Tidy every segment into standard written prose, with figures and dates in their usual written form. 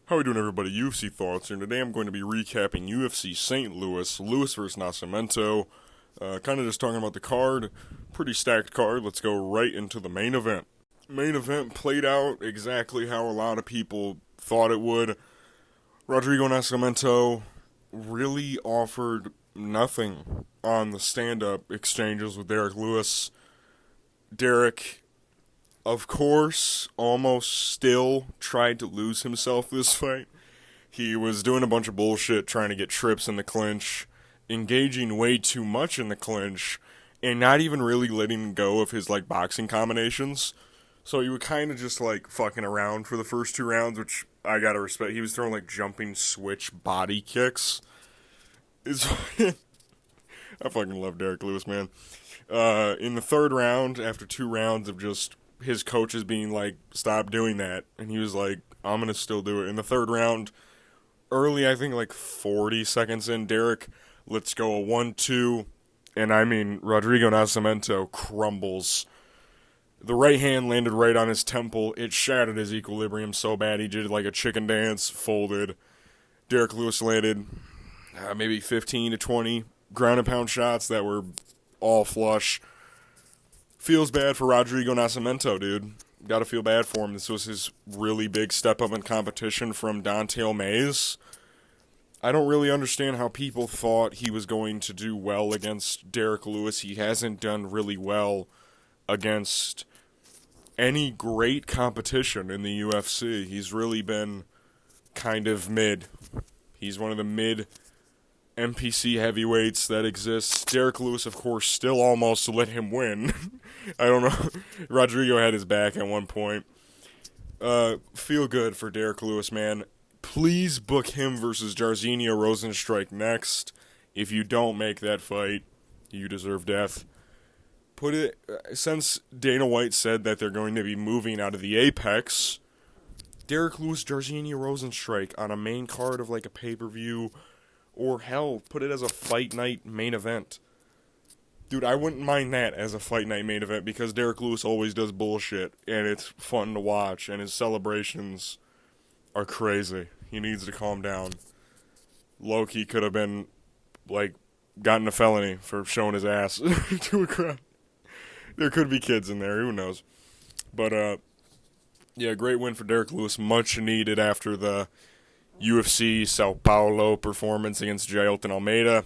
How are we doing, everybody? UFC Thoughts here. Today I'm going to be recapping UFC Saint Louis, Lewis vs. Nascimento. Kind of just talking about the card. Pretty stacked card. Let's go right into the main event. Main event played out exactly how a lot of people thought it would. Rodrigo Nascimento really offered nothing on the stand-up exchanges with Derrick Lewis. Derrick, of course, almost still tried to lose himself this fight. He was doing a bunch of bullshit, trying to get trips in the clinch, engaging way too much in the clinch, and not even really letting go of his, boxing combinations. So he would kind of just, fucking around for the first two rounds, which I gotta respect. He was throwing, jumping switch body kicks. I fucking love Derrick Lewis, man. In the third round, after 2 rounds of just his coaches being stop doing that, and he was like, I'm gonna still do it. In the third round, early, I think 40 seconds in, Derrick lets go a 1-2, and Rodrigo Nascimento crumbles. The right hand landed right on his temple. It shattered his equilibrium so bad he did a chicken dance, folded. Derrick Lewis landed maybe 15 to 20 ground and pound shots that were all flush. Feels bad for Rodrigo Nascimento, dude. Gotta feel bad for him. This was his really big step up in competition from Don'Tale Mayes. I don't really understand how people thought he was going to do well against Derrick Lewis. He hasn't done really well against any great competition in the UFC. He's really been kind of mid. He's one of the mid NPC heavyweights that exists. Derrick Lewis, of course, still almost let him win. I don't know. Rodrigo had his back at one point. Feel good for Derrick Lewis, man. Please book him versus Jairzinho Rozenstruik next. If you don't make that fight, you deserve death. Since Dana White said that they're going to be moving out of the Apex, Derrick Lewis, Jairzinho Rozenstruik on a main card of a pay-per-view, or hell, put it as a fight night main event. Dude, I wouldn't mind that as a fight night main event because Derrick Lewis always does bullshit, and it's fun to watch, and his celebrations are crazy. He needs to calm down. Loki could have been, gotten a felony for showing his ass to a crowd. There could be kids in there, who knows. But, yeah, great win for Derrick Lewis. Much needed after the UFC Sao Paulo performance against Jailton Almeida.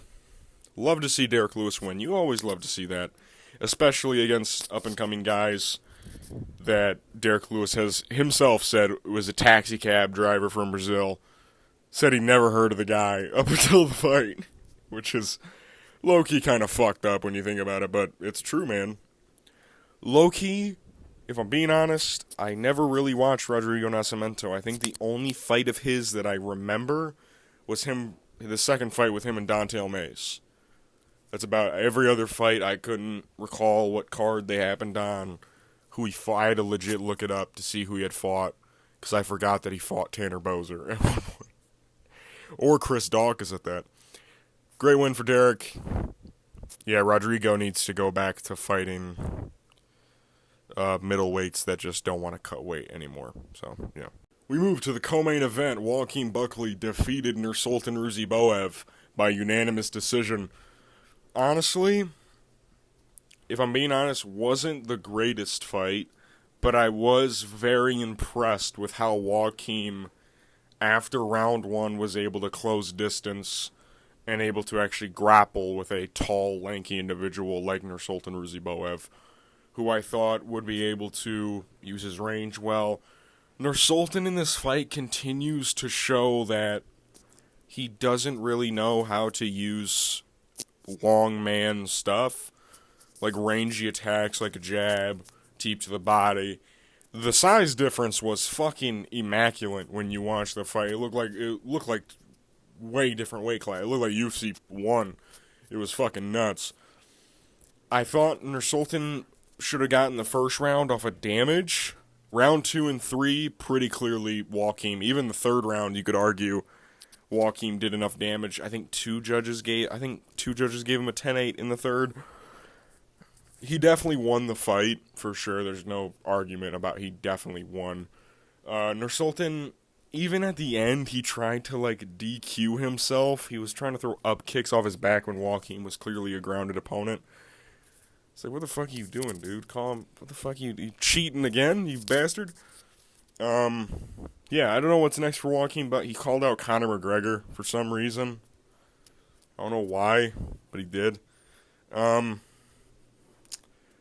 Love to see Derrick Lewis win. You always love to see that, especially against up-and-coming guys that Derrick Lewis has himself said was a taxi cab driver from Brazil. Said he never heard of the guy up until the fight, which is low-key kind of fucked up when you think about it, but it's true, man. Low-key, if I'm being honest, I never really watched Rodrigo Nascimento. I think the only fight of his that I remember was the second fight with him and Don'Tale Mayes. That's about every other fight. I couldn't recall what card they happened on, who he fought. I had to legit look it up to see who he had fought, because I forgot that he fought Tanner Boser at one point. Or Chris Dawkins at that. Great win for Derrick. Yeah, Rodrigo needs to go back to fighting middleweights that just don't want to cut weight anymore. So, yeah. We move to the co-main event. Joaquin Buckley defeated Nursultan Ruziboev by unanimous decision. Honestly, if I'm being honest, wasn't the greatest fight, but I was very impressed with how Joaquin, after round 1, was able to close distance and able to actually grapple with a tall, lanky individual like Nursultan Ruziboev, who I thought would be able to use his range well. Nursultan in this fight continues to show that he doesn't really know how to use long man stuff, rangy attacks like a jab, deep to the body. The size difference was fucking immaculate when you watch the fight. It looked like way different weight class. It looked like UFC 1. It was fucking nuts. I thought Nursultan should have gotten the first round off of damage. Round 2 and 3, pretty clearly Joaquin. Even the third round, you could argue Joaquin did enough damage. I think two judges gave him a 10-8 in the third. He definitely won the fight, for sure. There's no argument about he definitely won. Nursultan, even at the end, he tried to, like, DQ himself. He was trying to throw up kicks off his back when Joaquin was clearly a grounded opponent. It's like, what the fuck are you doing, dude? Call him, what the fuck you cheating again, you bastard? Yeah, I don't know what's next for Joaquin, but he called out Conor McGregor for some reason. I don't know why, but he did.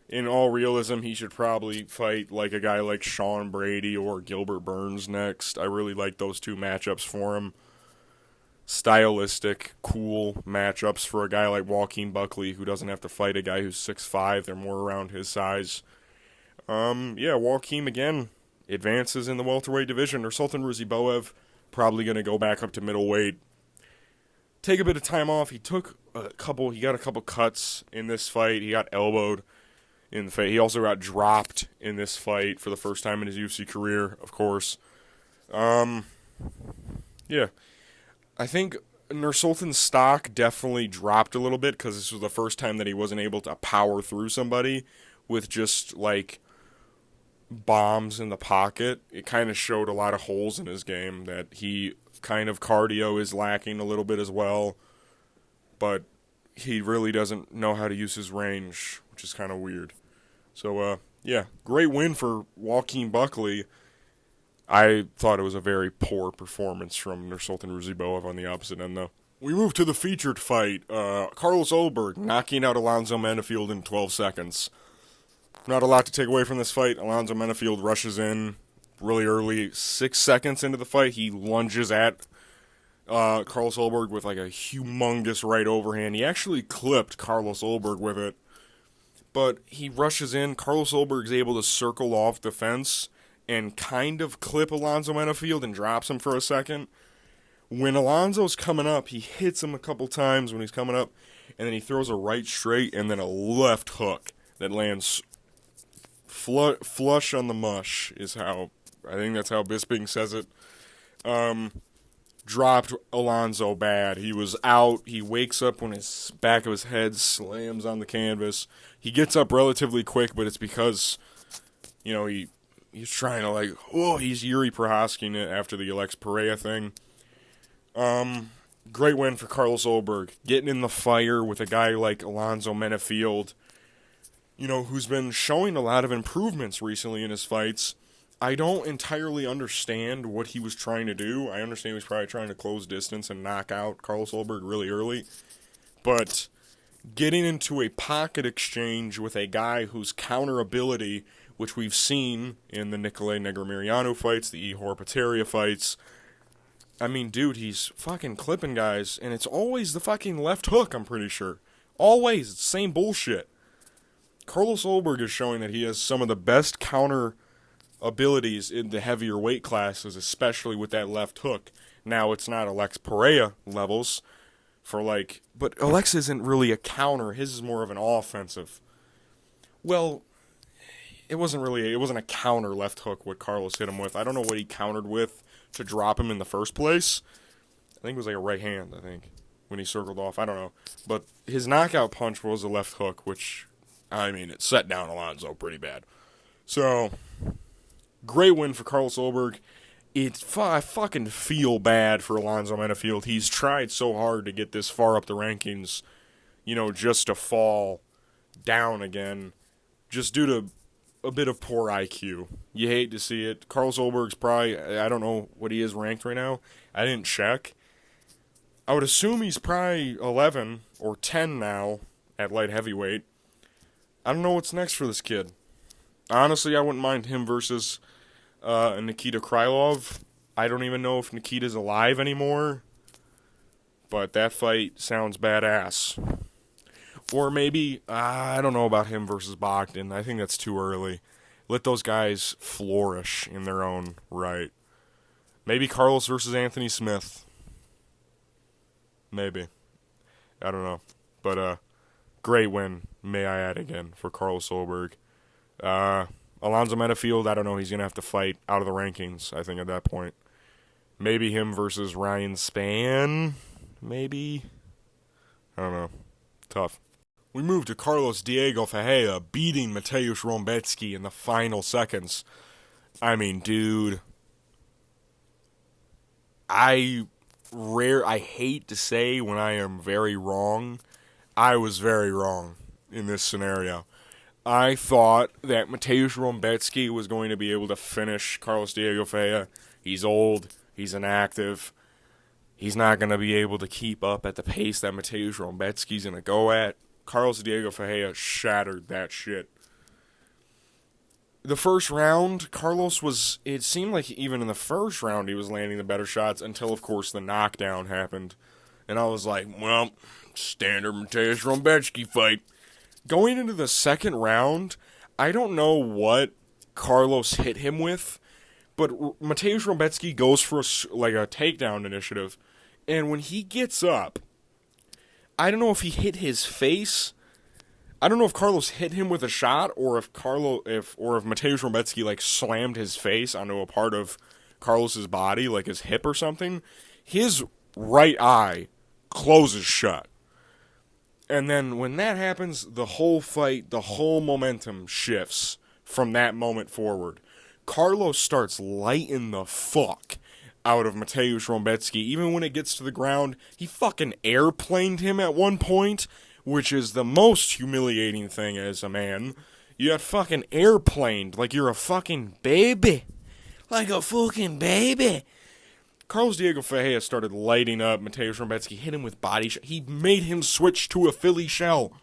In all realism, he should probably fight like a guy like Sean Brady or Gilbert Burns next. I really like those two matchups for him. Stylistic, cool matchups for a guy like Joaquin Buckley, who doesn't have to fight a guy who's 6'5". They're more around his size. Yeah, Joaquin again advances in the welterweight division. Nursultan Ruziboev probably going to go back up to middleweight. Take a bit of time off. He got a couple cuts in this fight. He got elbowed in the fight. He also got dropped in this fight for the first time in his UFC career, of course. Yeah. I think Nursultan's stock definitely dropped a little bit because this was the first time that he wasn't able to power through somebody with just, like, bombs in the pocket. It kind of showed a lot of holes in his game that he kind of cardio is lacking a little bit as well, but he really doesn't know how to use his range, which is kind of weird. So, yeah, great win for Joaquin Buckley. I thought it was a very poor performance from Nursultan Ruziboev on the opposite end, though. We move to the featured fight. Carlos Ulberg knocking out Alonzo Menafield in 12 seconds. Not a lot to take away from this fight. Alonzo Menafield rushes in really early. 6 seconds into the fight, he lunges at Carlos Ulberg with like a humongous right overhand. He actually clipped Carlos Ulberg with it. But he rushes in. Carlos Ulberg's able to circle off the fence and kind of clip Alonzo Menafield and drops him for a second. When Alonzo's coming up, he hits him a couple times when he's coming up, and then he throws a right straight and then a left hook that lands flush on the mush, is how, I think that's how Bisping says it. Dropped Alonzo bad. He was out. He wakes up when his back of his head slams on the canvas. He gets up relatively quick, but it's because, you know, he's trying to, he's Yuri Prohasking it after the Alex Pereira thing. Great win for Carlos Ulberg. Getting in the fire with a guy like Alonzo Menafield, you know, who's been showing a lot of improvements recently in his fights. I don't entirely understand what he was trying to do. I understand he was probably trying to close distance and knock out Carlos Ulberg really early. But getting into a pocket exchange with a guy whose counter ability, which we've seen in the Nicolay Negromiriano fights, the Ihor Pateria fights, I mean, dude, he's fucking clipping guys, and it's always the fucking left hook, I'm pretty sure. Always. It's the same bullshit. Carlos Ulberg is showing that he has some of the best counter abilities in the heavier weight classes, especially with that left hook. Now, it's not Alex Pereira levels but Alex isn't really a counter. His is more of an offensive. Well, it wasn't a counter left hook what Carlos hit him with. I don't know what he countered with to drop him in the first place. I think it was like a right hand, when he circled off. I don't know. But his knockout punch was a left hook, which, I mean, it set down Alonzo pretty bad. So, great win for Carlos Ulberg. I fucking feel bad for Alonzo Menafield. He's tried so hard to get this far up the rankings, you know, just to fall down again, just due to a bit of poor IQ. You hate to see it. Carlos Ulberg's probably, I don't know what he is ranked right now. I didn't check. I would assume he's probably 11 or 10 now at light heavyweight. I don't know what's next for this kid. Honestly, I wouldn't mind him versus Nikita Krylov. I don't even know if Nikita's alive anymore, but that fight sounds badass. Or maybe, I don't know about him versus Bogdan. I think that's too early. Let those guys flourish in their own right. Maybe Carlos versus Anthony Smith. Maybe. I don't know. But, great win, may I add again, for Carlos Ulberg. Alonzo Menafield, I don't know. He's going to have to fight out of the rankings, I think, at that point. Maybe him versus Ryan Spann. Maybe. I don't know. Tough. We move to Carlos Diego Ferreira beating Mateusz Rąbecki in the final seconds. I mean, dude. I hate to say when I am very wrong. I was very wrong in this scenario. I thought that Mateusz Rebecki was going to be able to finish Carlos Diego Ferreira. He's old. He's inactive. He's not going to be able to keep up at the pace that Mateusz Rebecki's going to go at. Carlos Diego Ferreira shattered that shit. The first round, it seemed like even in the first round he was landing the better shots until, of course, the knockdown happened. And I was like, well, standard Mateusz Rebecki fight. Going into the second round, I don't know what Carlos hit him with, but Mateusz Rebecki goes for a takedown initiative, and when he gets up, I don't know if he hit his face. I don't know if Carlos hit him with a shot, or if Mateusz Rebecki slammed his face onto a part of Carlos's body, like his hip or something. His right eye closes shut. And then when that happens, the whole fight, the whole momentum shifts from that moment forward. Carlos starts lighting the fuck out of Mateusz Rebecki. Even when it gets to the ground, he fucking airplaned him at one point, which is the most humiliating thing as a man. You got fucking airplaned like you're a fucking baby. Like a fucking baby. Carlos Diego Ferreira started lighting up Mateusz Rebecki, hit him with body shot. He made him switch to a Philly shell.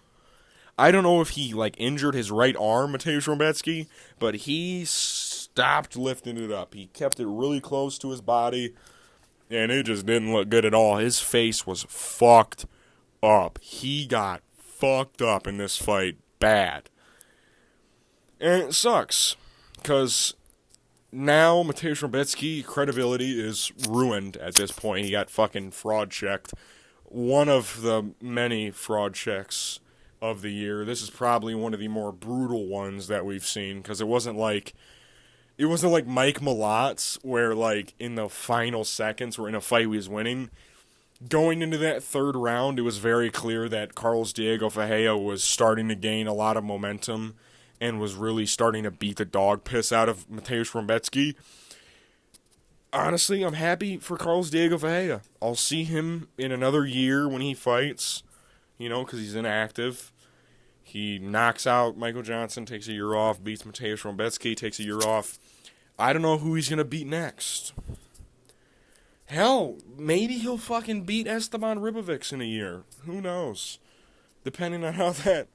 I don't know if he injured his right arm, Mateusz Rebecki, but he stopped lifting it up. He kept it really close to his body, and it just didn't look good at all. His face was fucked up. He got fucked up in this fight bad. And it sucks, because now Mateusz Rebecki credibility is ruined at this point. He got fucking fraud checked. One of the many fraud checks of the year. This is probably one of the more brutal ones that we've seen, because it wasn't like Mike Malot's, where in the final seconds where in a fight he was winning. Going into that third round, it was very clear that Carlos Diego Ferreira was starting to gain a lot of momentum and was really starting to beat the dog piss out of Mateusz Rebecki. Honestly, I'm happy for Carlos Diego Ferreira. I'll see him in another year when he fights, because he's inactive. He knocks out Michael Johnson, takes a year off, beats Mateusz Rebecki, takes a year off. I don't know who he's going to beat next. Hell, maybe he'll fucking beat Esteban Ribovics in a year. Who knows? Depending on how that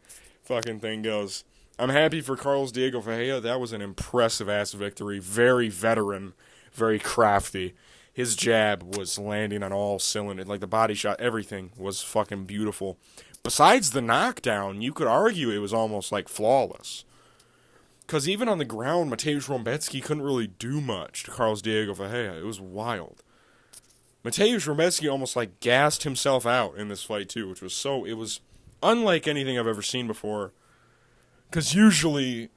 fucking thing goes. I'm happy for Carlos Diego Ferreira. That was an impressive-ass victory. Very veteran, very crafty. His jab was landing on all cylinders. The body shot, everything was fucking beautiful. Besides the knockdown, you could argue it was almost flawless. Because even on the ground, Mateusz Rebecki couldn't really do much to Carlos Diego Ferreira. It was wild. Mateusz Rebecki almost gassed himself out in this fight too, which was it was unlike anything I've ever seen before. Because usually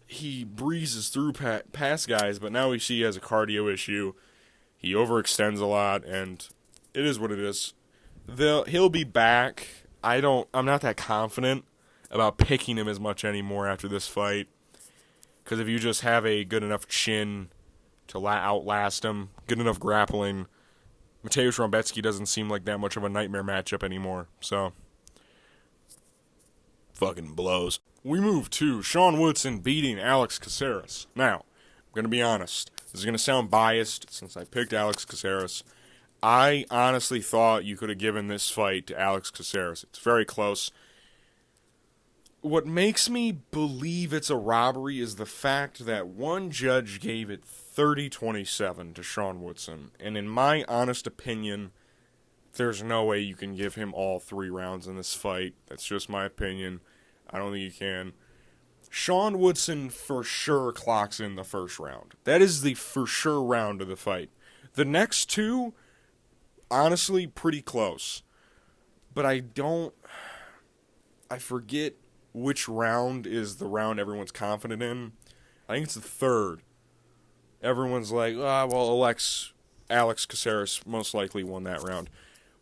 he breezes through past guys, but now we see he has a cardio issue. He overextends a lot, and it is what it is. He'll be back. I'm not that confident about picking him as much anymore after this fight. Because if you just have a good enough chin to outlast him, good enough grappling, Mateusz Rebecki doesn't seem like that much of a nightmare matchup anymore. So, fucking blows. We move to Sean Woodson beating Alex Caceres. Now, I'm going to be honest. This is going to sound biased since I picked Alex Caceres. I honestly thought you could have given this fight to Alex Caceres. It's very close. What makes me believe it's a robbery is the fact that one judge gave it 30-27 to Sean Woodson. And in my honest opinion, there's no way you can give him all 3 rounds in this fight. That's just my opinion. I don't think you can. Sean Woodson for sure clocks in the first round. That is the for sure round of the fight. The next 2, honestly, pretty close. But I forget which round is the round everyone's confident in. I think it's the 3rd. Everyone's like, Alex Caceres most likely won that round.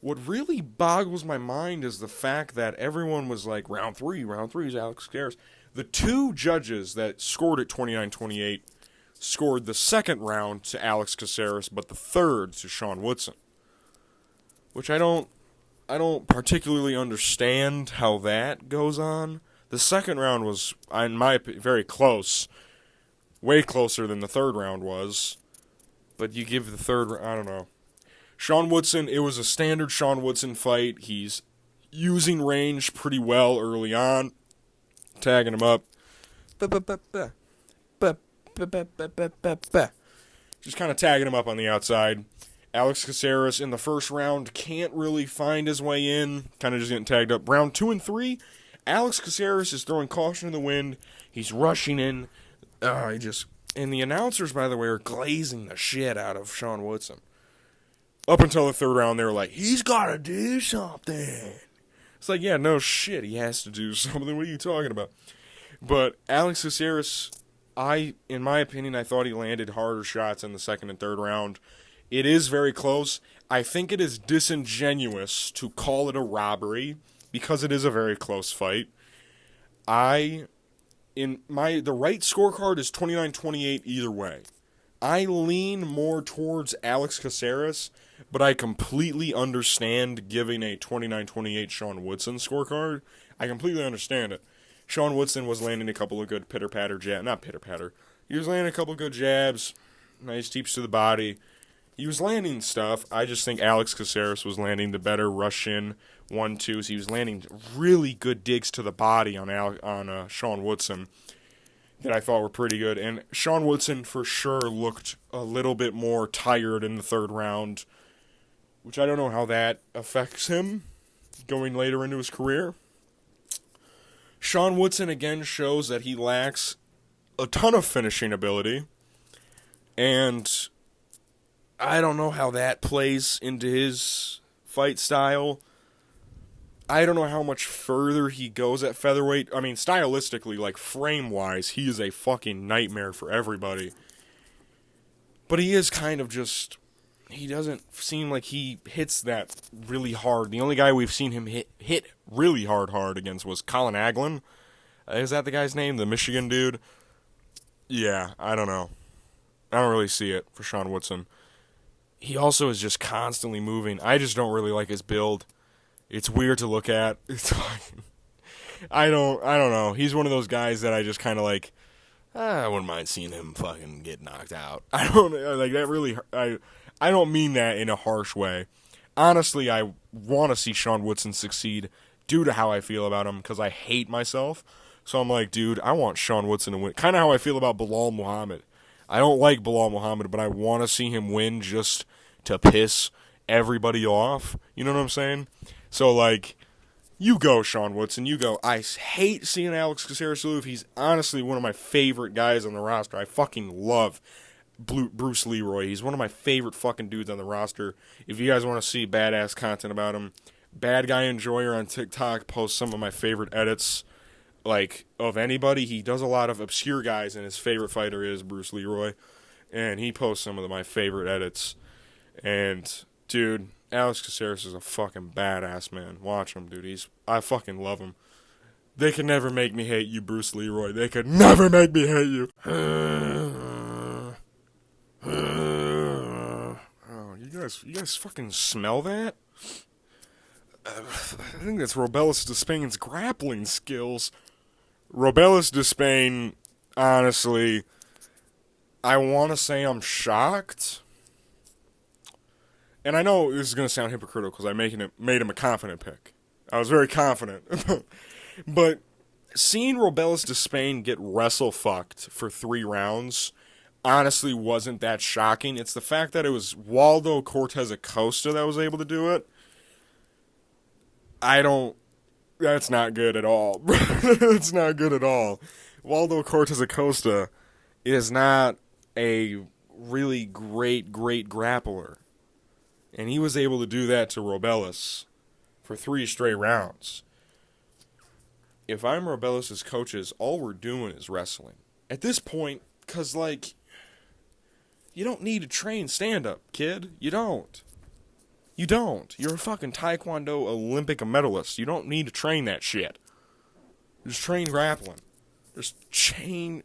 What really boggles my mind is the fact that everyone was like, round 3 is Alex Caceres. The 2 judges that scored it 29-28 scored the second round to Alex Caceres, but the third to Sean Woodson. Which I don't particularly understand how that goes on. The second round was, in my opinion, very close. Way closer than the third round was. But you give the third, I don't know. Sean Woodson, it was a standard Sean Woodson fight. He's using range pretty well early on. Tagging him up. Just kind of tagging him up on the outside. Alex Caceres in the first round can't really find his way in. Kind of just getting tagged up. Round 2 and 3, Alex Caceres is throwing caution in the wind. He's rushing in. And the announcers, by the way, are glazing the shit out of Sean Woodson. Up until the third round, they were like, he's got to do something. It's like, yeah, no shit, he has to do something. What are you talking about? But Alex Caceres, in my opinion, I thought he landed harder shots in the second and third round. It is very close. I think it is disingenuous to call it a robbery because it is a very close fight. The right scorecard is 29-28 either way. I lean more towards Alex Caceres, but I completely understand giving a 29-28 Sean Woodson scorecard. I completely understand it. Sean Woodson was landing a couple of good pitter-patter jabs. Not pitter-patter. He was landing a couple of good jabs. Nice teeps to the body. He was landing stuff. I just think Alex Caceres was landing the better rush-in 1-2s. He was landing really good digs to the body on Sean Woodson that I thought were pretty good. And Sean Woodson for sure looked a little bit more tired in the third round, which I don't know how that affects him going later into his career. Sean Woodson again shows that he lacks a ton of finishing ability, and I don't know how that plays into his fight style. I don't know how much further he goes at featherweight. I mean, stylistically, like frame-wise, he is a fucking nightmare for everybody. But he is kind of just, he doesn't seem like he hits that really hard. The only guy we've seen him hit really hard against was Colin Aglin. Is that the guy's name? The Michigan dude? Yeah, I don't know. I don't really see it for Sean Woodson. He also is just constantly moving. I just don't really like his build. It's weird to look at. It's like, I don't know. He's one of those guys that I just kind of like, I wouldn't mind seeing him fucking get knocked out. I don't like that really. I don't mean that in a harsh way. Honestly, I want to see Sean Woodson succeed due to how I feel about him because I hate myself. So I'm like, dude, I want Sean Woodson to win. Kind of how I feel about Bilal Muhammad. I don't like Bilal Muhammad, but I want to see him win just to piss everybody off. You know what I'm saying? So, like, you go, Sean Woodson. You go. I hate seeing Alex Caceres lose. He's honestly one of my favorite guys on the roster. I fucking love Bruce Leroy. He's one of my favorite fucking dudes on the roster. If you guys want to see badass content about him, Bad Guy Enjoyer on TikTok posts some of my favorite edits, like, of anybody. He does a lot of obscure guys, and his favorite fighter is Bruce Leroy. And he posts some of my favorite edits. And, dude, Alex Caceres is a fucking badass, man. Watch him, dude. I fucking love him. They could never make me hate you, Bruce Leroy. They could never make me hate you. Oh, you guys fucking smell that? I think that's Robelis Despain's grappling skills. Robelis Despain, honestly, I want to say I'm shocked. And I know this is going to sound hypocritical because I made him a confident pick. I was very confident. But seeing Robelis Despain get wrestle-fucked for 3 rounds honestly wasn't that shocking. It's the fact that it was Waldo Cortez Acosta that was able to do it. That's not good at all. It's not good at all. Waldo Cortez Acosta is not a really great grappler. And he was able to do that to Robelis for 3 straight rounds. If I'm Robelis' coaches, all we're doing is wrestling. At this point, because, like, you don't need to train stand-up, kid. You don't. You don't. You're a fucking Taekwondo Olympic medalist. You don't need to train that shit. Just train grappling. Just train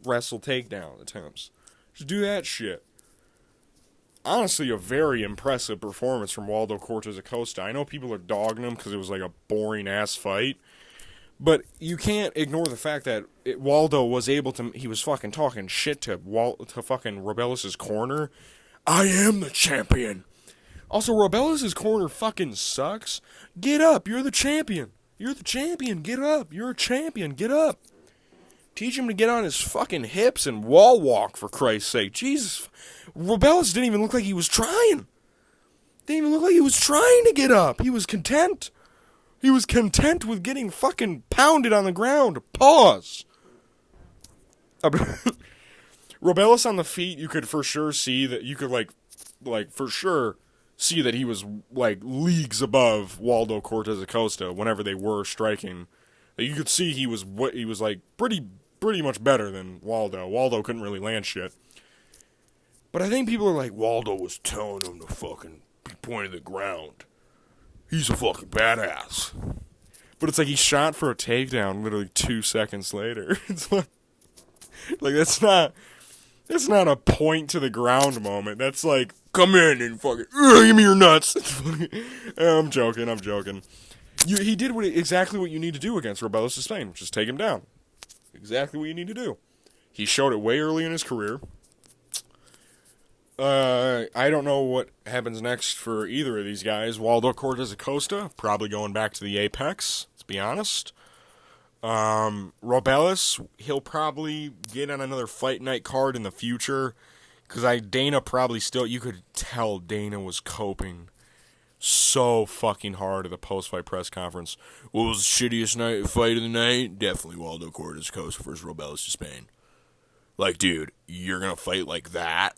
wrestle takedown attempts. Just do that shit. Honestly, a very impressive performance from Waldo Cortez Acosta. I know people are dogging him because it was like a boring-ass fight. But you can't ignore the fact that Waldo was able to... He was fucking talking shit to fucking Robelis' corner. I am the champion. Also, Robelis' corner fucking sucks. Get up. You're the champion. You're the champion. Get up. You're a champion. Get up. Teach him to get on his fucking hips and wall walk, for Christ's sake. Jesus. Robelis didn't even look like he was trying. Didn't even look like he was trying to get up. He was content. He was content with getting fucking pounded on the ground. Pause. Robelis on the feet, you could for sure see that, you could like for sure see that he was like leagues above Waldo Cortez Acosta whenever they were striking. You could see he was like pretty much better than Waldo. Waldo couldn't really land shit. But I think people are like, Waldo was telling him to fucking be pointing the ground. He's a fucking badass. But it's like he shot for a takedown literally 2 seconds later. It's like that's not a point to the ground moment. That's like, come in and fucking, give me your nuts. I'm joking. He did exactly what you need to do against Robelis Spain. Just take him down. Exactly what you need to do. He showed it way early in his career. I don't know what happens next for either of these guys. Waldo Cortez Acosta, probably going back to the Apex, let's be honest. Robelis, he'll probably get on another fight night card in the future, because Dana probably still, you could tell Dana was coping so fucking hard at the post-fight press conference. What was the shittiest fight of the night? Definitely Waldo Cortez Acosta versus Robelis Spain. Like, dude, you're gonna fight like that?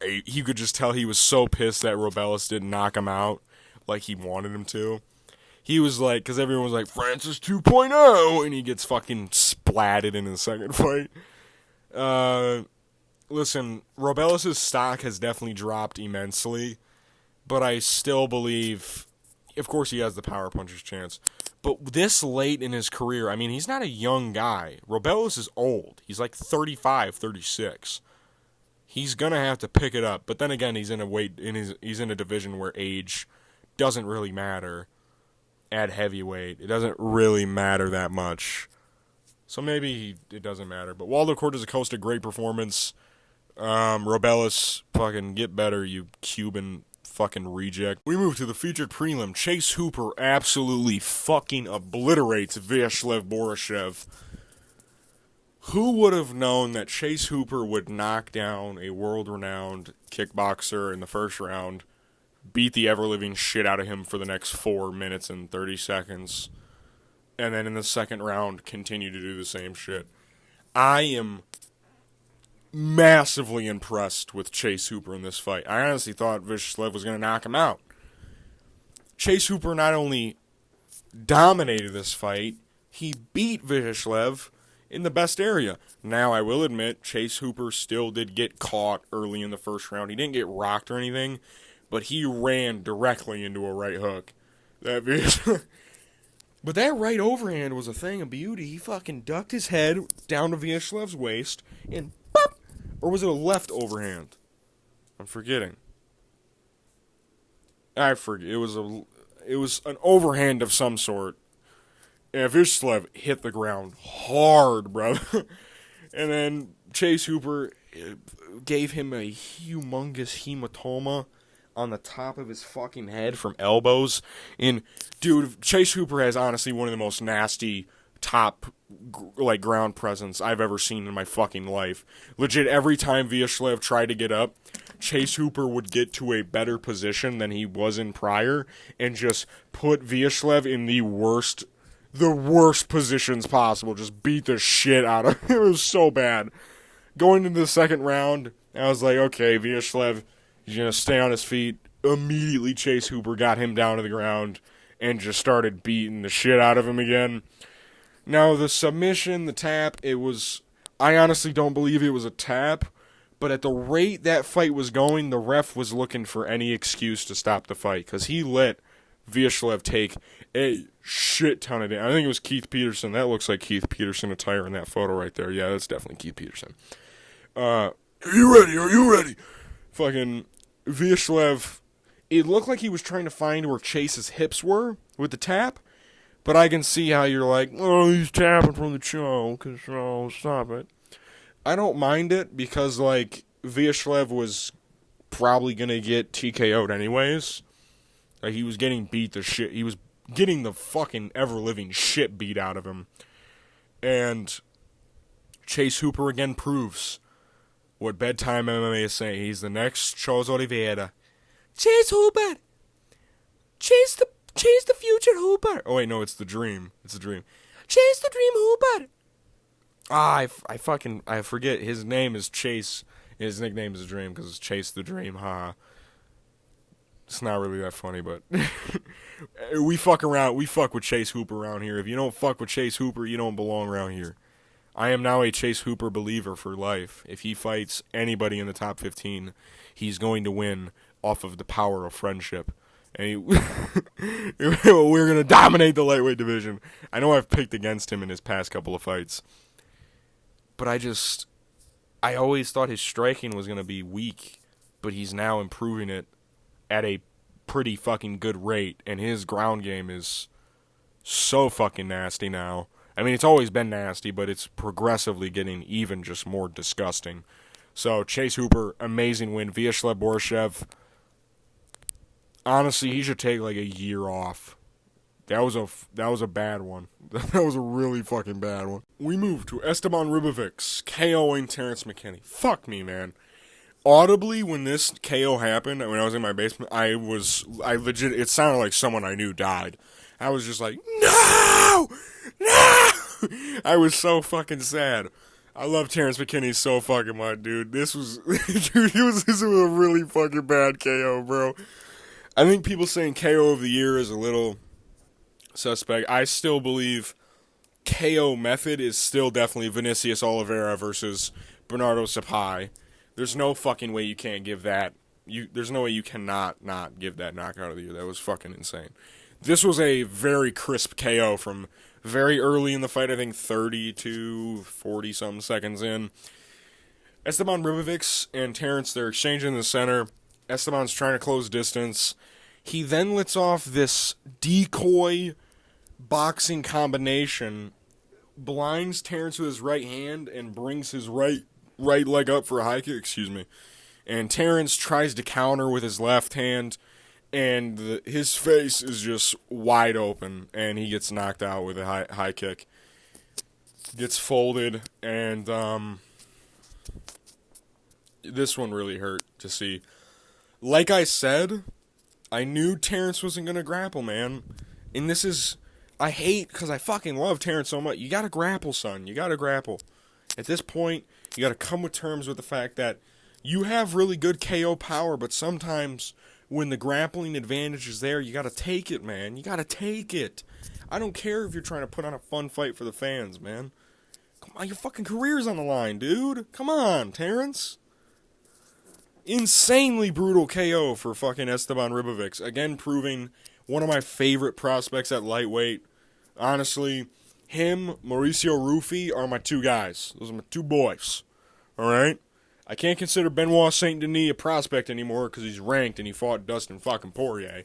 You could just tell he was so pissed that Robelis didn't knock him out like he wanted him to. He was like, because everyone was like, Francis 2.0, and he gets fucking splatted in his second fight. Listen, Robelis' stock has definitely dropped immensely, but I still believe, of course he has the power puncher's chance, but this late in his career, I mean, he's not a young guy. Robelis is old. He's like 35, 36. He's gonna have to pick it up, but then again, he's in a division where age doesn't really matter. At heavyweight, it doesn't really matter that much, so maybe it doesn't matter. But Waldo Cortez Acosta, great performance. Robelis, fucking get better, you Cuban fucking reject. We move to the featured prelim. Chase Hooper absolutely fucking obliterates Vyacheslav Borashev. Who would have known that Chase Hooper would knock down a world-renowned kickboxer in the first round, beat the ever-living shit out of him for the next 4 minutes and 30 seconds, and then in the second round continue to do the same shit? I am massively impressed with Chase Hooper in this fight. I honestly thought Vyacheslav was going to knock him out. Chase Hooper not only dominated this fight, he beat Vyacheslav in the best area. Now, I will admit, Chase Hooper still did get caught early in the first round. He didn't get rocked or anything, but he ran directly into a right hook. But that right overhand was a thing of beauty. He fucking ducked his head down to Vyashev's waist, and pop! Or was it a left overhand? I'm forgetting. I forget. It was an overhand of some sort. And Vyacheslav hit the ground hard, bro. And then Chase Hooper gave him a humongous hematoma on the top of his fucking head from elbows. And, dude, Chase Hooper has honestly one of the most nasty top, ground presence I've ever seen in my fucking life. Legit, every time Vyacheslav tried to get up, Chase Hooper would get to a better position than he was in prior and just put Vyacheslav in the worst positions possible. Just beat the shit out of him. It was so bad. Going into the second round, I was like, okay, Vyacheslav, he's going to stay on his feet. Immediately, Chase Hooper got him down to the ground and just started beating the shit out of him again. Now, the submission, the tap, I honestly don't believe it was a tap, but at the rate that fight was going, the ref was looking for any excuse to stop the fight, because he lit Vyacheslav take a shit ton of damage. I think it was Keith Peterson. That looks like Keith Peterson attire in that photo right there. Yeah, that's definitely Keith Peterson. Are you ready? Are you ready? Fucking Vyacheslav, it looked like he was trying to find where Chase's hips were with the tap, but I can see how you're like, oh, he's tapping from the choke, so stop it. I don't mind it because, like, Vyacheslav was probably going to get TKO'd anyways. Like, he was getting beat the shit. He was getting the fucking ever-living shit beat out of him. And Chase Hooper again proves what bedtime MMA is saying. He's the next Charles Oliveira. Chase Hooper! Chase the future Hooper! Oh, wait, no, it's the dream. It's the dream. Chase the dream Hooper! I forget. His name is Chase. His nickname is Dream because it's Chase the Dream. Ha. It's not really that funny, but we fuck around. We fuck with Chase Hooper around here. If you don't fuck with Chase Hooper, you don't belong around here. I am now a Chase Hooper believer for life. If he fights anybody in the top 15, he's going to win off of the power of friendship. And we're going to dominate the lightweight division. I know I've picked against him in his past couple of fights. But I always thought his striking was going to be weak, but he's now improving it at a pretty fucking good rate, and his ground game is so fucking nasty now. I mean, it's always been nasty, but it's progressively getting even just more disgusting. So, Chase Hooper, amazing win. Vyacheslav Borshev, honestly, he should take like a year off. That was a bad one. That was a really fucking bad one. We move to Esteban Ribovics KOing Terrence McKinney. Fuck me, man. Audibly, when this KO happened, when I was in my basement, I legit, it sounded like someone I knew died. I was just like, no! No! I was so fucking sad. I love Terrence McKinney so fucking much, dude. This was a really fucking bad KO, bro. I think people saying KO of the year is a little suspect. I still believe KO method is still definitely Vinicius Oliveira versus Bernardo Sapai. There's no fucking way you can't give that. There's no way you cannot not give that knockout of the year. That was fucking insane. This was a very crisp KO from very early in the fight, I think 30 to 40-something seconds in. Esteban Ribovics and Terrence, they're exchanging in the center. Esteban's trying to close distance. He then lets off this decoy boxing combination, blinds Terrence with his right hand, and brings his right leg up for a high kick, and Terrence tries to counter with his left hand, and his face is just wide open, and he gets knocked out with a high kick. Gets folded, and this one really hurt to see. Like I said, I knew Terrence wasn't going to grapple, man. And this is, I hate, because I fucking love Terrence so much. You got to grapple, son. You got to grapple. At this point, you got to come with terms with the fact that you have really good KO power, but sometimes when the grappling advantage is there, you got to take it, man. You got to take it. I don't care if you're trying to put on a fun fight for the fans, man. Come on, your fucking career's on the line, dude. Come on, Terrence. Insanely brutal KO for fucking Esteban Ribovics. Again, proving one of my favorite prospects at lightweight. Honestly, him, Mauricio Rufy are my two guys. Those are my two boys. Alright? I can't consider Benoit Saint Denis a prospect anymore because he's ranked and he fought Dustin fucking Poirier.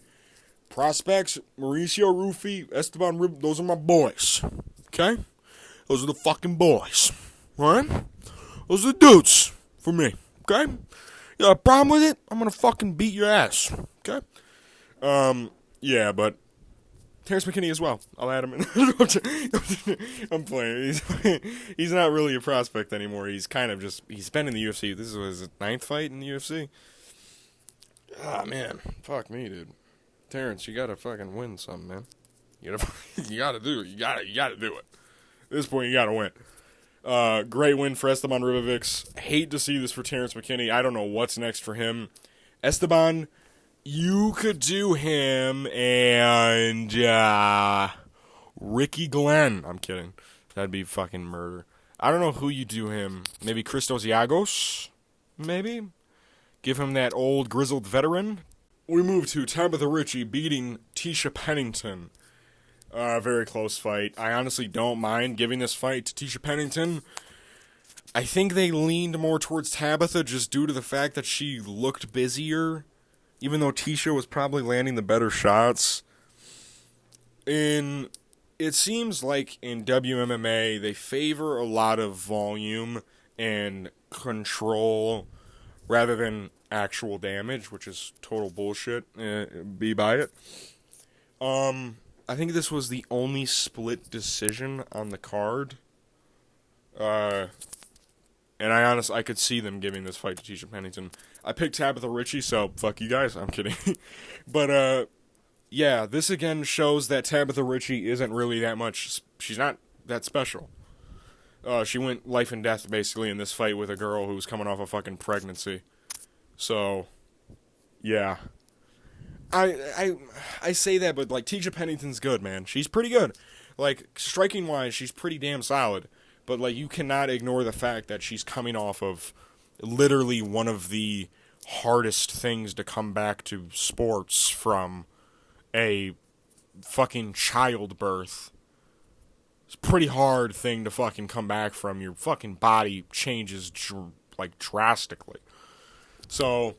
Prospects, Mauricio Rufy, Esteban Ribovics, those are my boys. Okay? Those are the fucking boys. Alright? Those are the dudes for me. Okay? You got a problem with it? I'm gonna fucking beat your ass. Okay? Yeah, but Terrence McKinney as well. I'll add him in. I'm playing. He's not really a prospect anymore. He's kind of just, he's been in the UFC. This is his 9th fight in the UFC. Ah, man. Fuck me, dude. Terrence, you gotta fucking win something, man. You gotta do it. You gotta do it. At this point, you gotta win. Great win for Esteban Ribovics. Hate to see this for Terrence McKinney. I don't know what's next for him. Esteban, you could do him and Ricky Glenn. I'm kidding. That'd be fucking murder. I don't know who you do him. Maybe Christos Giagos? Maybe? Give him that old grizzled veteran We move to Tabitha Ritchie beating Tisha Pennington. Very close fight. I honestly don't mind giving this fight to Tisha Pennington. I think they leaned more towards Tabitha just due to the fact that she looked busier, even though Tisha was probably landing the better shots. It seems like in WMMA, they favor a lot of volume and control rather than actual damage, which is total bullshit. Be by it. I think this was the only split decision on the card. And I could see them giving this fight to Tisha Pennington. I picked Tabitha Ritchie, so fuck you guys. I'm kidding. But, yeah, this again shows that Tabitha Ritchie isn't really that much. She's not that special. She went life and death, basically, in this fight with a girl who was coming off a fucking pregnancy. So, yeah. I say that, but, like, Tisha Pennington's good, man. She's pretty good. Like, striking-wise, she's pretty damn solid. But, like, you cannot ignore the fact that she's coming off of literally one of the hardest things to come back to sports from a fucking childbirth. It's a pretty hard thing to fucking come back from. Your fucking body changes, drastically. So,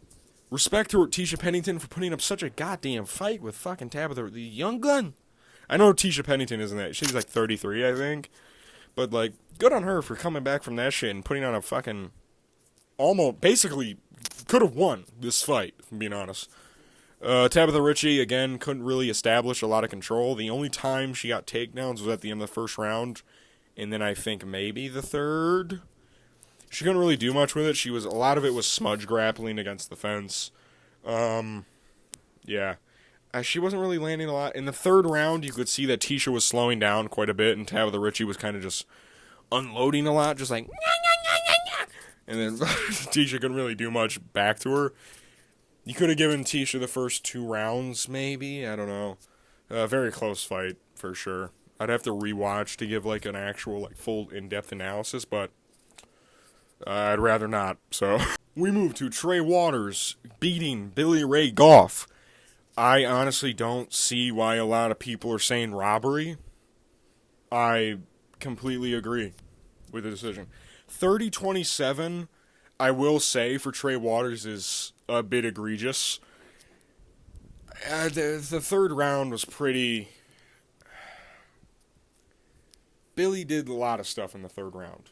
respect to Tisha Pennington for putting up such a goddamn fight with fucking Tabitha, the young gun. I know Tisha Pennington isn't that. She's like 33, I think. But, like, good on her for coming back from that shit and putting on a fucking almost, basically, could have won this fight, if I'm being honest. Tabitha Ritchie, again, couldn't really establish a lot of control. The only time she got takedowns was at the end of the first round, and then I think maybe the third. She couldn't really do much with it. A lot of it was smudge grappling against the fence. Yeah. She wasn't really landing a lot. In the third round, you could see that Tisha was slowing down quite a bit, and Tabitha Ritchie was kind of just unloading a lot, just like, and then Tisha couldn't really do much back to her. You could have given Tisha the first 2 rounds, maybe. I don't know. Very close fight, for sure. I'd have to rewatch to give, like, an actual, like, full in-depth analysis, but I'd rather not, so. We move to Trey Waters beating Billy Ray Goff. I honestly don't see why a lot of people are saying robbery. I completely agree with the decision. 30-27, I will say, for Trey Waters is a bit egregious. The third round was pretty... Billy did a lot of stuff in the third round.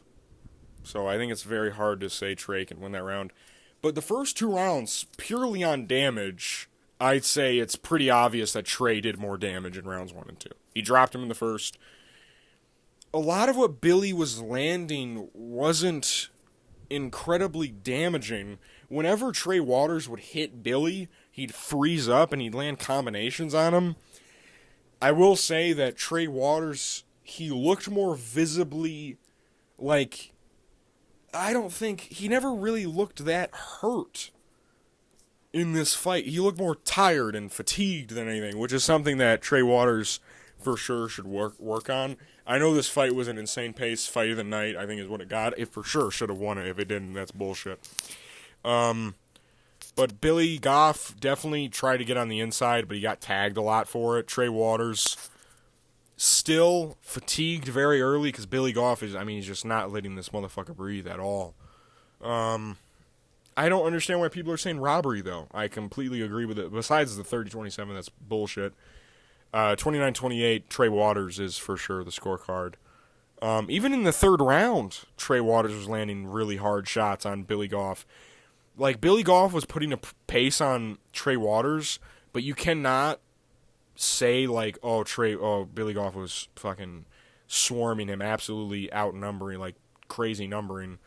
So I think it's very hard to say Trey can win that round. But the first 2 rounds, purely on damage, I'd say it's pretty obvious that Trey did more damage in rounds 1 and 2. He dropped him in the first. A lot of what Billy was landing wasn't incredibly damaging. Whenever Trey Waters would hit Billy, he'd freeze up and he'd land combinations on him. I will say that Trey Waters, he looked more visibly like... he never really looked that hurt in this fight. He looked more tired and fatigued than anything, which is something that Trey Waters for sure should work on. I know this fight was an insane pace fight of the night, I think is what it got. It for sure should have won it. If it didn't, that's bullshit. But Billy Goff definitely tried to get on the inside, but he got tagged a lot for it. Trey Waters still fatigued very early because Billy Goff he's just not letting this motherfucker breathe at all. I don't understand why people are saying robbery, though. I completely agree with it. Besides the 30-27, that's bullshit. 29-28, Trey Waters is for sure the scorecard. Even in the third round, Trey Waters was landing really hard shots on Billy Goff. Like, Billy Goff was putting a pace on Trey Waters, but you cannot say, like, Billy Goff was fucking swarming him, absolutely outnumbering, like, crazy numbering.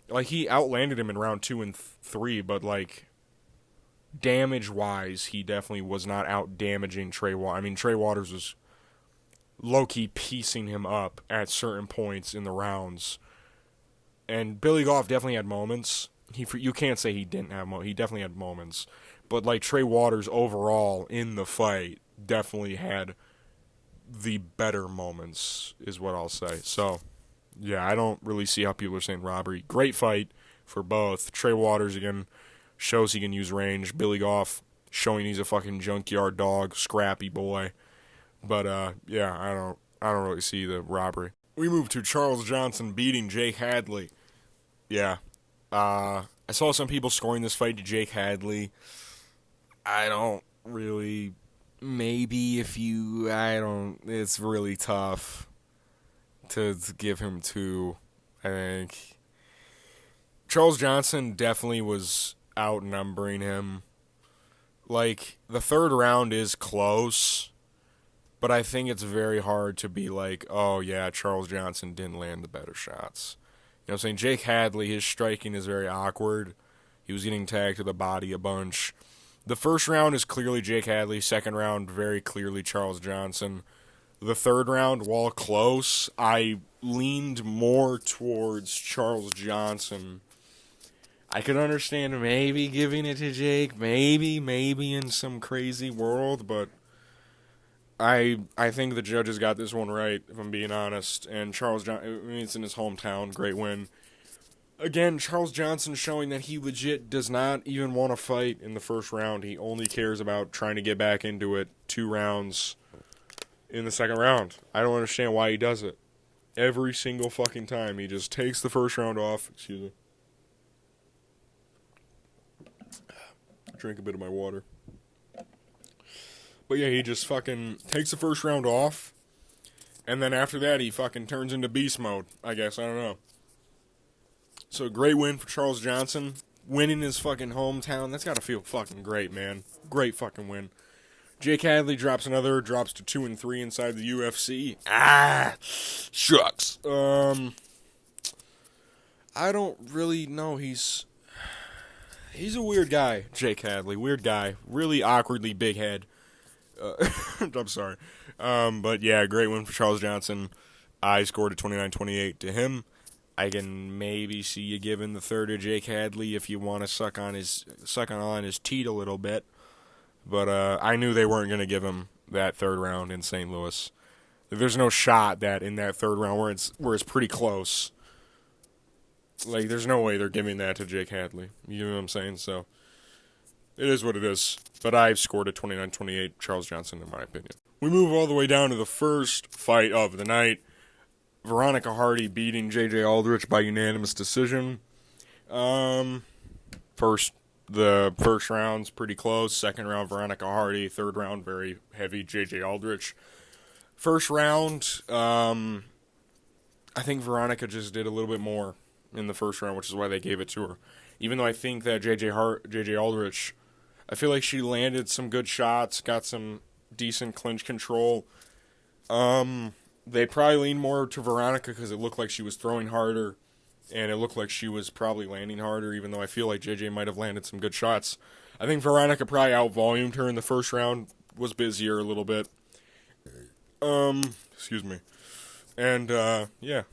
Like, he outlanded him in round 2 and 3, but, like, damage-wise, he definitely was not out-damaging Trey Waters. Trey Waters was low-key piecing him up at certain points in the rounds. And Billy Goff definitely had moments. You can't say he didn't have moments. He definitely had moments. But, like, Trey Waters overall in the fight definitely had the better moments, is what I'll say. So, yeah, I don't really see how people are saying robbery. Great fight for both. Trey Waters, again, shows he can use range. Billy Goff showing he's a fucking junkyard dog, scrappy boy. But yeah, I don't really see the robbery. We move to Charles Johnson beating Jake Hadley. Yeah. I saw some people scoring this fight to Jake Hadley. I don't really. Maybe it's really tough to give him 2. I think Charles Johnson definitely was outnumbering him. Like, the third round is close, but I think it's very hard to be like, oh yeah, Charles Johnson didn't land the better shots. You know what I'm saying? Jake Hadley, his striking is very awkward. He was getting tagged to the body a bunch. The first round is clearly Jake Hadley. Second round, very clearly Charles Johnson. The third round, while close, I leaned more towards Charles Johnson. I could understand maybe giving it to Jake, maybe in some crazy world, but I think the judges got this one right, if I'm being honest. And Charles Johnson, it's in his hometown, great win. Again, Charles Johnson showing that he legit does not even want to fight in the first round. He only cares about trying to get back into it 2 rounds in the second round. I don't understand why he does it. Every single fucking time. He just takes the first round off. Excuse me. Drink a bit of my water. But yeah, he just fucking takes the first round off. And then after that, he fucking turns into beast mode, I guess. I don't know. So, great win for Charles Johnson. Winning his fucking hometown. That's got to feel fucking great, man. Great fucking win. Jake Hadley drops to 2 and 3 inside the UFC. Shucks. I don't really know. He's a weird guy, Jake Hadley. Weird guy. Really awkwardly big head. I'm sorry. But yeah, great win for Charles Johnson. I scored a 29-28 to him. I can maybe see you giving the third to Jake Hadley if you want to suck on his teat a little bit. But I knew they weren't going to give him that third round in St. Louis. There's no shot that in that third round where it's pretty close. Like, there's no way they're giving that to Jake Hadley. You know what I'm saying? So, it is what it is. But I've scored a 29-28 Charles Johnson, in my opinion. We move all the way down to the first fight of the night. Veronica Hardy beating J.J. Aldrich by unanimous decision. The first round's pretty close. Second round, Veronica Hardy. Third round, very heavy, J.J. Aldrich. First round, I think Veronica just did a little bit more in the first round, which is why they gave it to her. Even though I think that J.J. Aldrich, I feel like she landed some good shots, got some decent clinch control. They probably leaned more to Veronica because it looked like she was throwing harder, and it looked like she was probably landing harder, even though I feel like JJ might have landed some good shots. I think Veronica probably out-volumed her in the first round, was busier a little bit. Excuse me. And, yeah,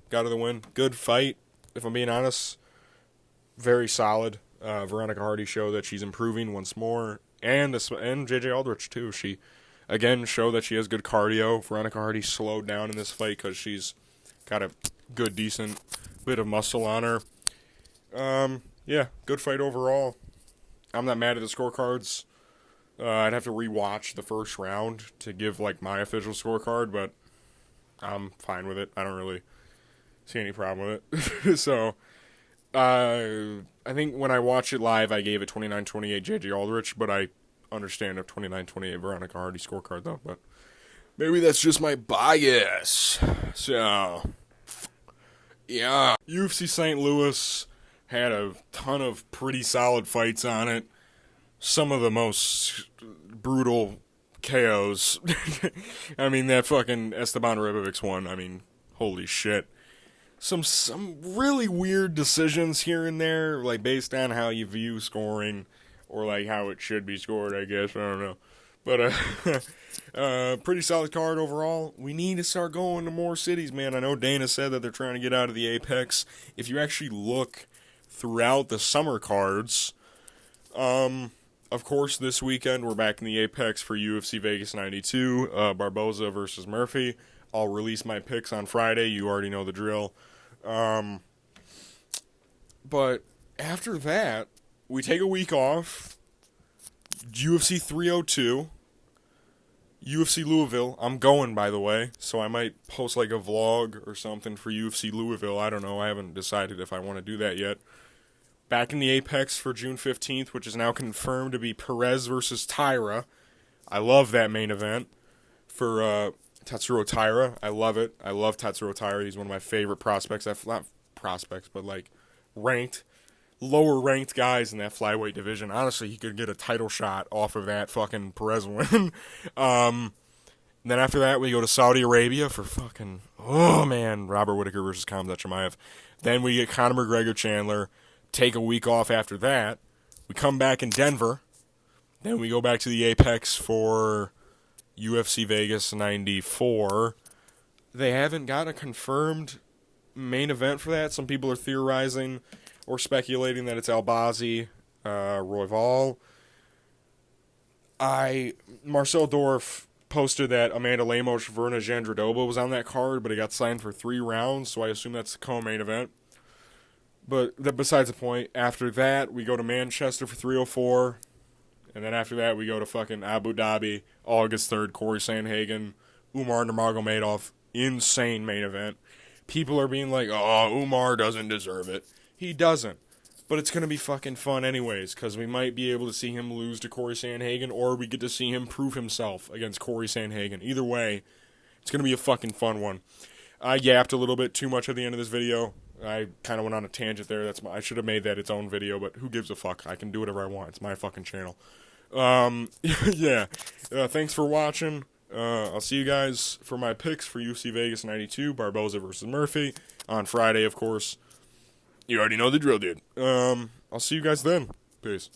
got her the win. Good fight, if I'm being honest. Very solid. Veronica Hardy showed that she's improving once more, and JJ Aldrich, too. She, again, showed that she has good cardio. Veronica Hardy slowed down in this fight because she's got a good, decent bit of muscle on her. Yeah, good fight overall. I'm not mad at the scorecards. I'd have to rewatch the first round to give, like, my official scorecard, but I'm fine with it. I don't really see any problem with it. So, I think when I watched it live, I gave it 29-28 J.J. Aldrich, but I understand a 29-28 Veronica Hardy scorecard, though. But maybe that's just my bias. So, yeah. UFC Saint Louis had a ton of pretty solid fights on it. Some of the most brutal KOs. I mean, that fucking Esteban Ribovics one, I mean, holy shit. Some really weird decisions here and there, like, based on how you view scoring, or, like, how it should be scored, I guess, I don't know. But, pretty solid card overall. We need to start going to more cities, man. I know Dana said that they're trying to get out of the Apex. If you actually look throughout the summer cards, of course, this weekend, we're back in the Apex for UFC Vegas 92, Barboza versus Murphy. I'll release my picks on Friday. You already know the drill. But after that, we take a week off. UFC 302, UFC Louisville. I'm going, by the way, so I might post like a vlog or something for UFC Louisville. I don't know. I haven't decided if I want to do that yet. Back in the Apex for June 15th, which is now confirmed to be Perez versus Taira. I love that main event for Tatsuro Taira. I love it. I love Tatsuro Taira. He's one of my favorite prospects. Not prospects, but like ranked, lower ranked guys in that flyweight division. Honestly, he could get a title shot off of that fucking Perez win. Then after that, we go to Saudi Arabia for fucking, oh man, Robert Whittaker versus Khamzat Chimaev. Then we get Conor McGregor Chandler. Take a week off after that. We come back in Denver. Then we go back to the Apex for UFC Vegas 94. They haven't got a confirmed main event for that. Some people are theorizing or speculating that it's Albazi, Royval. Marcel Dorff posted that Amanda Lemos, Verna Jandradoba was on that card, but it got signed for 3 rounds, so I assume that's the co-main event. But besides the point, after that, we go to Manchester for 304. And then after that, we go to fucking Abu Dhabi, August 3rd, Corey Sandhagen, Umar Nurmagomedov. Insane main event. People are being like, oh, Umar doesn't deserve it. He doesn't. But it's going to be fucking fun anyways, because we might be able to see him lose to Corey Sandhagen, or we get to see him prove himself against Corey Sandhagen. Either way, it's going to be a fucking fun one. I yapped a little bit too much at the end of this video. I kind of went on a tangent there. I should have made that its own video, but who gives a fuck? I can do whatever I want. It's my fucking channel. Yeah. Thanks for watching. I'll see you guys for my picks for UFC Vegas 92, Barboza versus Murphy, on Friday, of course. You already know the drill, dude. I'll see you guys then. Peace.